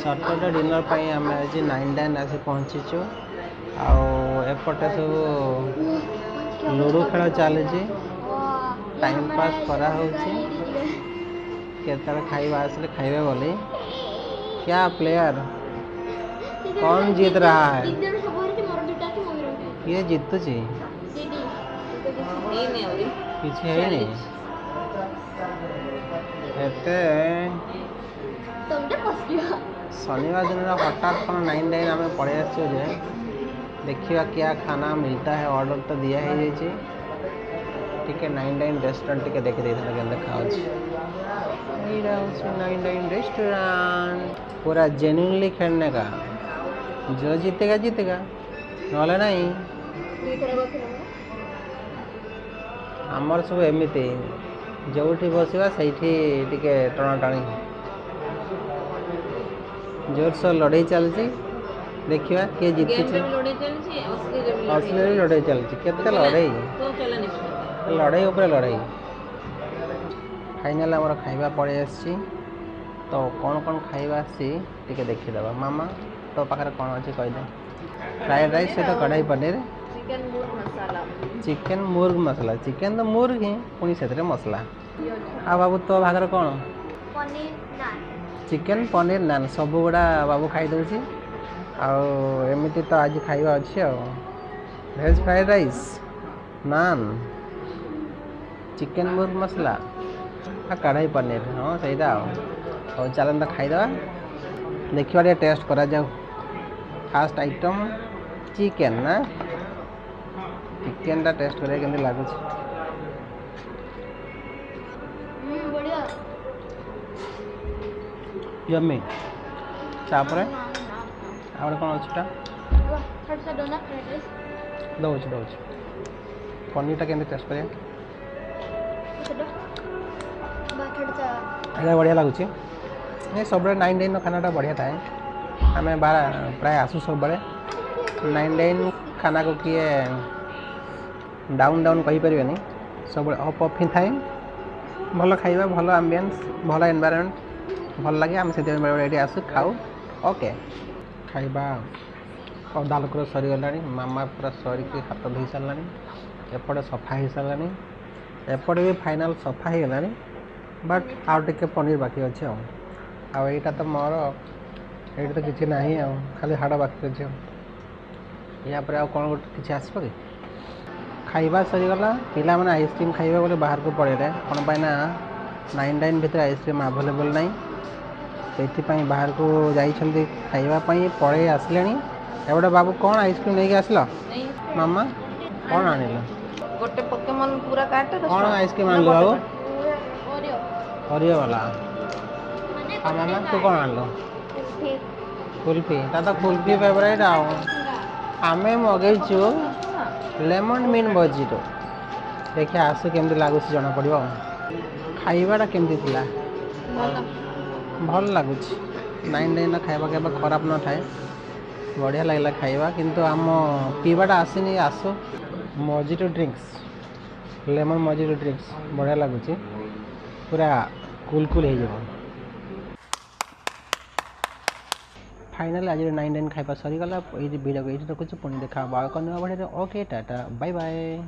Saturday dinner पर आम आज 9 आसी पहुँचीचु आपटे सब लूडो खेल चली टाइम पास करा खाइबा आसले खाइबे बोली क्या प्लेयर कौन जीत रहा है किए जीतुची किसी है नहीं शनिवार दिन हठात कौन 9 आम पड़े आसो देखिए क्या खाना मिलता है ऑर्डर तो दिया है टिके 9 रेस्टोरेंट टिके देखी देखा के देखा 9 रेस्टोरेंट पूरा जेन्युइनली खेलने का जो जीतेगा जीतेगा नले नहीं आमर सब एमती जो बसवा से टणाटाणी जोरसोर लड़ाई चलती देखिए किए जीत असली लड़ाई चलती केते लड़ाई लड़ाई ऊपर लड़ाई फाइनल आम खाइबा पड़े आसी तो कौन कौन खाइबा आसी टिके देखीदबा मामा तो पाखे कौन अच्छे कहीदे फ्राइड राइस सहित कढ़ाई पनीर चिकेन मुर्ग मसला चिकेन तो मुर्ग ही पुणी से मसला आ बाबू तो भागर कौन चिकेन पनीर नान सब गुड़ा बाबू खाई दूसरी आमती तो आज खाइबा अच्छी वेज फ्राइड राइस नान चिकेन मुर्ग मसला कढ़ाई पनीर हाँ सहीटा और चलन तो खाईदे देखा टेस्ट करा जाओ फास्ट आइटम चिकेन ना चिकेन टा टेस्ट करें केमती लगुच यम्मी तापरे आउर कौन अच्छी दौच दौच पनीर टा केमती टेस्ट करें बढ़िया लगुच सब 9 खाना बढ़िया थाए आम प्राय आसू सब 9 खाना को किए डाउन डाउन कहीपर सब अप अप ही थाए भल खाइबा भल आम्बियंस भल एनवायरनमेंट भल लगे आम से ये आसू खाऊ ओके खाइबा अदा लोकर सरीगला मामा पूरा सरिक हाथ धोई सारा एपटे सफा हो सारा एपटे भी फाइनाल सफा हो गला बट आउ टे पनीर बाकी अच्छे आईटा तो मोर ये तो किसी ना खाली हाड़ बाकी अच्छे या कौन गोटे किसी आसप कि खाइबा सरीगला पिला मैंने आइसक्रीम खाइबा बोले बाहर को पड़े कौन पाई ना 9 भितर आइसक्रीम आवेलेबल ना से बाहर को जाइए खाइबापी पड़े आसले एवटे बाबू कौन आइसक्रीम नहीं आसल मामा कौन आन गोटे पोकेमन पूरा कार्ड कौन आइसक्रीम आन बाबू ओरियो वाला मामा तू कौन आन कुल्फी तो कुल्फी फेवरेट आम मगेचु लेमन मिन बजीरो देखिए आसु केमती लगुच जना पड़ो खाइबाटा केमती थिला भल लगुच 9 खाइबा के खराब न थाए बढ़िया लगला खाइबा किंतु आम पीवाटा आसनी आसु मजिटो ड्रिंक्स लेमन मजिटो ड्रिंक्स बढ़िया लगुच पूरा कुल हो जाए फाइनल आज 9 खाइबा सरीगला ये वीडियो को ये रखुच पुणी देखा बढ़िया ओके टाटा बाय बाय।